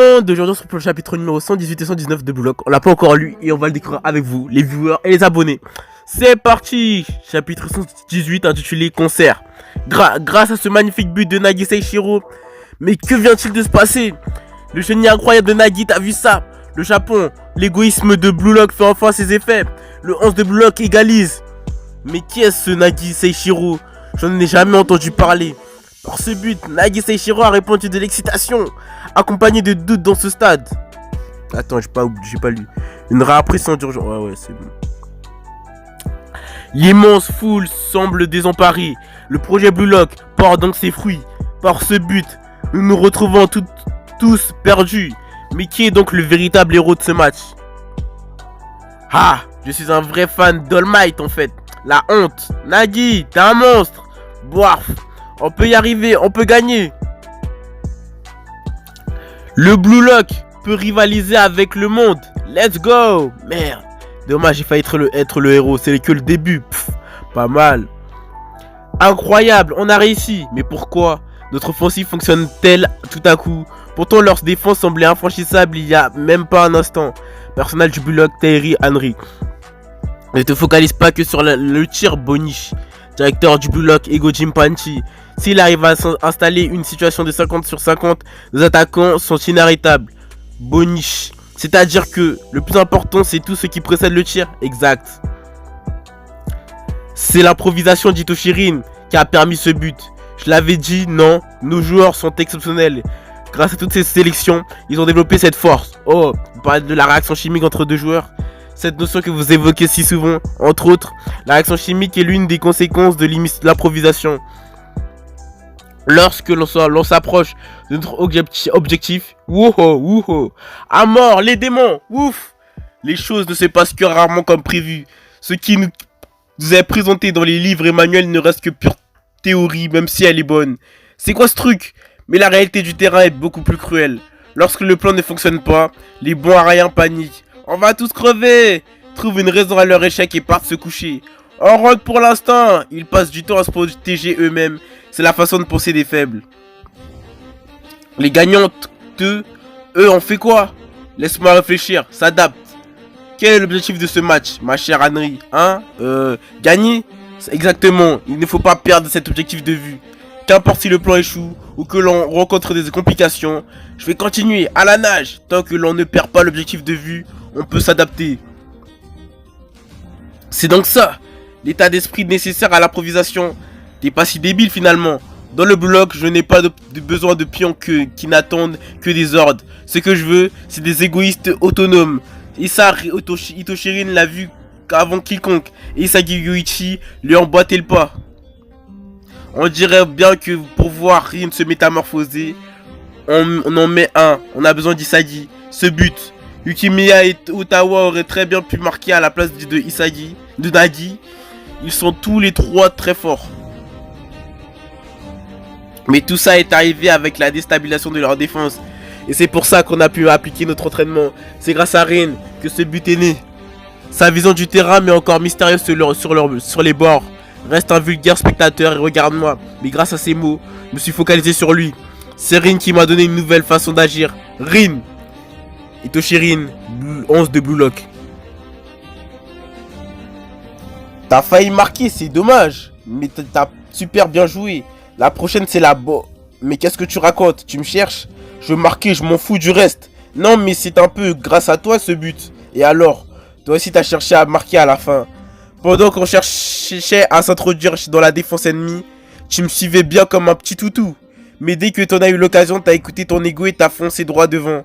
D'aujourd'hui, on se retrouve pour le chapitre numéro 118 et 119 de Blue Lock. On l'a pas encore lu et on va le découvrir avec vous, les viewers et les abonnés. C'est parti. Chapitre 118 intitulé Concert. Grâce à ce magnifique but de Nagi Seichiro. Mais que vient-il de se passer? Le génie incroyable de Nagi, t'as vu ça? Le Japon, l'égoïsme de Blue Lock fait enfin ses effets. Le 11 de Blue Lock égalise. Mais qui est ce Nagi Seichiro? Je n'en ai jamais entendu parler. Par ce but, Nagi Seichiro a répandu de l'excitation, accompagné de doutes dans ce stade. Attends, j'ai pas lu. Une réimpression d'urgence. Ouais, c'est bon. L'immense foule semble désemparée. Le projet Blue Lock porte donc ses fruits. Par ce but, nous nous retrouvons tous perdus. Mais qui est donc le véritable héros de ce match? Ah, je suis un vrai fan d'All Might en fait. La honte. Nagi, t'es un monstre. Boirf. On peut y arriver, on peut gagner. Le Blue Lock peut rivaliser avec le monde. Let's go. Merde. Dommage, j'ai failli être le héros. C'est que le début. Pff, pas mal. Incroyable, on a réussi. Mais pourquoi notre offensive fonctionne-t-elle tout à coup? Pourtant, leur défense semblait infranchissable il y a même pas un instant. Personnage du Blue Lock, Tairi Henry. Ne te focalise pas que sur le tir, Bonish. Directeur du Blue Lock, Ego Jinpanchi. S'il arrive à installer une situation de 50 sur 50, nos attaquants sont inarrêtables. Bonish. C'est-à-dire que le plus important, c'est tout ce qui précède le tir. Exact. C'est l'improvisation d'Itoshirin qui a permis ce but. Je l'avais dit, non, nos joueurs sont exceptionnels. Grâce à toutes ces sélections, ils ont développé cette force. Oh, vous parlez de la réaction chimique entre deux joueurs. Cette notion que vous évoquez si souvent, entre autres, la réaction chimique est l'une des conséquences de l'improvisation. Lorsque l'on s'approche de notre objectif, wouho, à mort, les démons, ouf, les choses ne se passent que rarement comme prévu. Ce qui nous est présenté dans les livres et manuels ne reste que pure théorie, même si elle est bonne. C'est quoi ce truc? Mais la réalité du terrain est beaucoup plus cruelle. Lorsque le plan ne fonctionne pas, les bons à rien paniquent. On va tous crever! Trouvent une raison à leur échec et partent se coucher. En rock pour l'instant, ils passent du temps à se protéger eux-mêmes. C'est la façon de penser des faibles. Les gagnants, eux, on fait quoi? Laisse-moi réfléchir, s'adapte. Quel est l'objectif de ce match, ma chère Henry? Hein? Gagner? Exactement, il ne faut pas perdre cet objectif de vue. Qu'importe si le plan échoue ou que l'on rencontre des complications, je vais continuer à la nage. Tant que l'on ne perd pas l'objectif de vue, on peut s'adapter. C'est donc ça, l'état d'esprit nécessaire à l'improvisation. T'es pas si débile finalement. Dans le bloc, je n'ai pas de besoin de pions qui n'attendent que des ordres. Ce que je veux, c'est des égoïstes autonomes. Itoshirin l'a vu avant quiconque. Et Isagi Yuichi lui a emboîté le pas. On dirait bien que pour voir Rin se métamorphoser, on en met un. On a besoin d'Isagi. Ce but, Yukimiya et Otawa auraient très bien pu marquer à la place de Nagi. Ils sont tous les trois très forts. Mais tout ça est arrivé avec la déstabilisation de leur défense. Et c'est pour ça qu'on a pu appliquer notre entraînement. C'est grâce à Rin que ce but est né. Sa vision du terrain mais encore mystérieuse sur les bords. Reste un vulgaire spectateur et regarde-moi. Mais grâce à ces mots, je me suis focalisé sur lui. C'est Rin qui m'a donné une nouvelle façon d'agir. Rin. Itoshirin, 11 de Blue Lock. T'as failli marquer, c'est dommage. Mais t'as super bien joué. La prochaine c'est la Mais qu'est-ce que tu racontes? Tu me cherches? Je veux marquer, je m'en fous du reste. Non mais c'est un peu grâce à toi ce but. Et alors? Toi aussi t'as cherché à marquer à la fin. Pendant qu'on cherchait à s'introduire dans la défense ennemie, tu me suivais bien comme un petit toutou. Mais dès que t'en as eu l'occasion, t'as écouté ton ego et t'as foncé droit devant.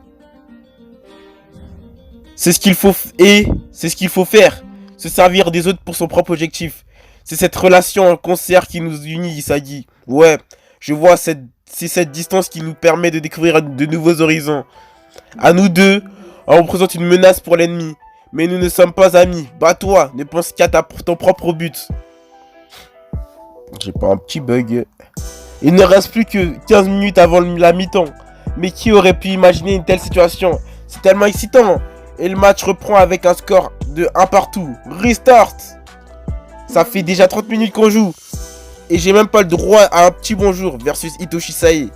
C'est ce qu'il faut faire. Se servir des autres pour son propre objectif. C'est cette relation en concert qui nous unit, Isagi. Ouais, je vois, c'est cette distance qui nous permet de découvrir de nouveaux horizons. À nous deux, on représente une menace pour l'ennemi. Mais nous ne sommes pas amis. Bats-toi, ne pense qu'à ton propre but. J'ai pas un petit bug. Il ne reste plus que 15 minutes avant la mi-temps. Mais qui aurait pu imaginer une telle situation? C'est tellement excitant. Et le match reprend avec un score de 1 partout. Restart. Ça fait déjà 30 minutes qu'on joue. Et j'ai même pas le droit à un petit bonjour versus Itoshi Sae.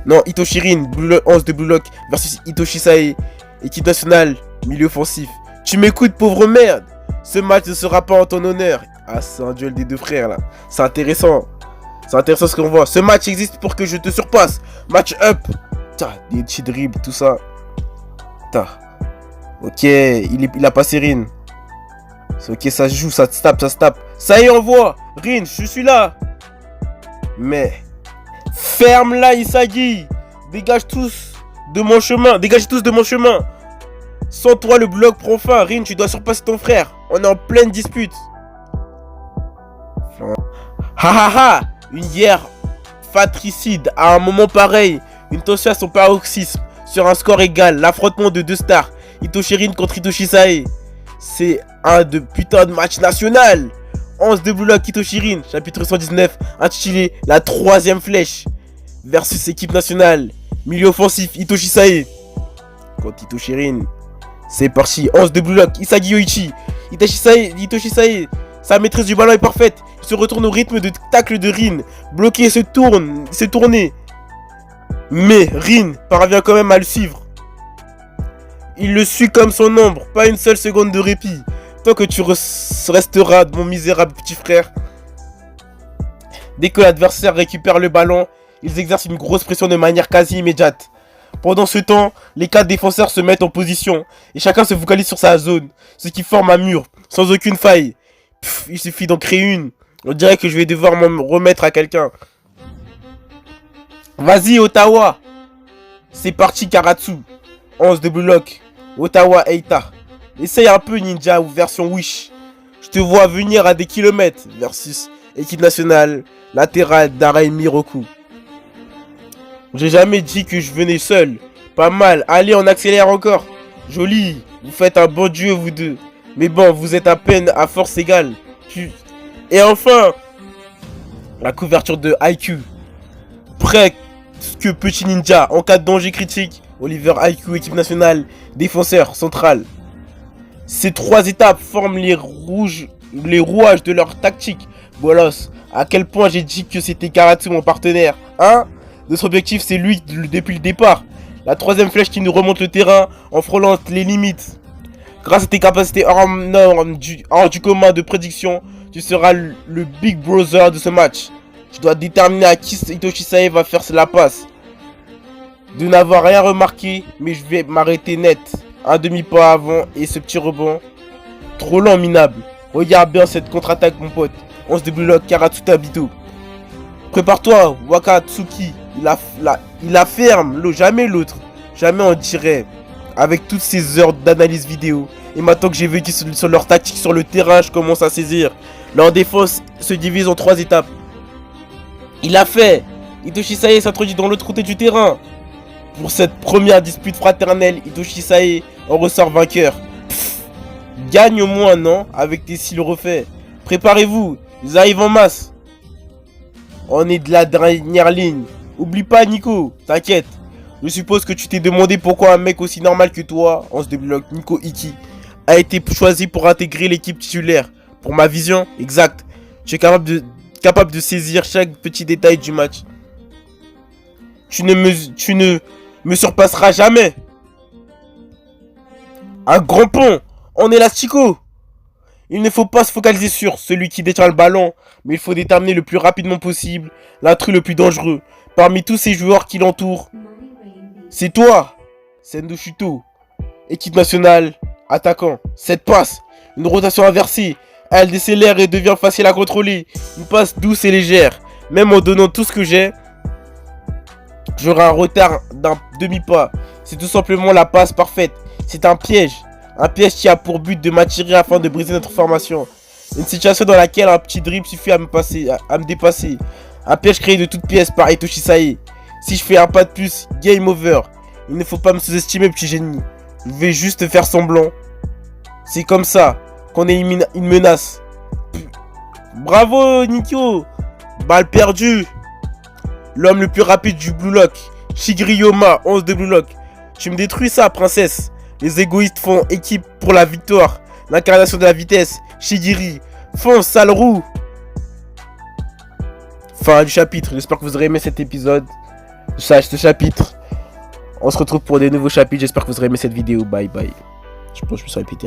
Non, Itoshirin, 11 de Blue Lock versus Itoshi Sae. Équipe nationale, milieu offensif. Tu m'écoutes, pauvre merde. Ce match ne sera pas en ton honneur. Ah, c'est un duel des deux frères là. C'est intéressant. C'est intéressant ce qu'on voit. Ce match existe pour que je te surpasse. Match up. Tiens, des petits dribbles, tout ça. Tiens. Ok, il a passé Rin. Ok, ça se joue, ça se tape, ça se tape. Ça y est, on voit. Rin, je suis là. Mais ferme-la, Isagi. Dégage tous de mon chemin. Dégagez tous de mon chemin. Sans toi, le bloc prend fin. Rin, tu dois surpasser ton frère. On est en pleine dispute. Ha ha ha. Une guerre fratricide à un moment pareil. Une tension à son paroxysme. Sur un score égal. L'affrontement de deux stars. Itoshirin contre Itoshi Sae. C'est un de putain de match national. 11 de Blue Lock, Itoshirin, chapitre 119, intitulé La troisième flèche. Versus équipe nationale. Milieu offensif, Itoshi Sae. Contre Itoshirin. C'est parti. 11 de Blue Lock, Isagi Yoichi. Itoshi Sae. Sa maîtrise du ballon est parfaite. Il se retourne au rythme de tacle de Rin. Bloqué, se tourne. Mais Rin parvient quand même à le suivre. Il le suit comme son ombre. Pas une seule seconde de répit. Tant que tu resteras mon misérable petit frère. Dès que l'adversaire récupère le ballon, ils exercent une grosse pression de manière quasi immédiate. Pendant ce temps, les 4 défenseurs se mettent en position et chacun se focalise sur sa zone, ce qui forme un mur, sans aucune faille. Il suffit d'en créer une. On dirait que je vais devoir m'en remettre à quelqu'un. Vas-y, Ottawa. C'est parti, Karatsu. 11 de Blue Lock. Ottawa Eita. Essaye un peu, Ninja ou version Wish. Je te vois venir à des kilomètres. Versus équipe nationale, latérale d'Arai Miroku. J'ai jamais dit que je venais seul. Pas mal. Allez, on accélère encore. Joli. Vous faites un bon duo, vous deux. Mais bon, vous êtes à peine à force égale. Et enfin, la couverture de IQ. Prêt que petit ninja. En cas de danger critique, Oliver IQ, équipe nationale, défenseur central. Ces 3 étapes forment les rouages de leur tactique. Bolos, à quel point j'ai dit que c'était Karatsu mon partenaire. Hein? Notre objectif c'est lui depuis le départ. La 3ème flèche qui nous remonte le terrain en frôlant les limites. Grâce à tes capacités hors du commun de prédiction, tu seras le Big Brother de ce match. Tu dois déterminer à qui Itoshi Sae va faire la passe. De n'avoir rien remarqué, mais je vais m'arrêter net. Un demi-pas avant et ce petit rebond. Trop lent, minable. Regarde bien cette contre-attaque, mon pote. 11 de Blue Lock, Karatsuta Bito. Prépare-toi, Wakatsuki. Il affirme, jamais l'autre. Jamais on dirait. Avec toutes ces heures d'analyse vidéo. Et maintenant que j'ai vécu sur leur tactique sur le terrain, je commence à saisir. Leur défense se divise en 3 étapes. Il a fait. Itoshi Sae s'introduit dans l'autre côté du terrain. Pour cette première dispute fraternelle, Itoshi Sae en ressort vainqueur. Gagne au moins, non? Avec tes cils refaits. Préparez-vous, ils arrivent en masse. On est de la dernière ligne. Oublie pas, Nico, t'inquiète. Je suppose que tu t'es demandé pourquoi un mec aussi normal que toi, en ce débloc, Nico Iki, a été choisi pour intégrer l'équipe titulaire. Pour ma vision, exact. Tu es capable de saisir chaque petit détail du match. Tu ne me surpasseras jamais. Un grand pont en élastico. Il ne faut pas se focaliser sur celui qui détient le ballon, mais il faut déterminer le plus rapidement possible l'intrus le plus dangereux parmi tous ces joueurs qui l'entourent. C'est toi, Sendo Shuto, équipe nationale, attaquant. Cette passe, une rotation inversée, elle décélère et devient facile à contrôler. Une passe douce et légère, même en donnant tout ce que j'ai. J'aurai un retard d'un demi-pas. C'est tout simplement la passe parfaite. C'est un piège. Un piège qui a pour but de m'attirer afin de briser notre formation. Une situation dans laquelle un petit dribble suffit à me dépasser. Un piège créé de toutes pièces par Itoshi Sae. Si je fais un pas de plus, game over. Il ne faut pas me sous-estimer, petit génie. Je vais juste faire semblant. C'est comme ça qu'on élimine une menace. Bravo, Nikyo. Balle perdue. L'homme le plus rapide du Blue Lock. Shigiri-Yoma, 11 de Blue Lock. Tu me détruis ça, princesse. Les égoïstes font équipe pour la victoire. L'incarnation de la vitesse. Shigiri. Fonce, sale roue. Fin du chapitre. J'espère que vous aurez aimé cet épisode. ce chapitre. On se retrouve pour des nouveaux chapitres. J'espère que vous aurez aimé cette vidéo. Bye bye. Je pense que je me suis répété.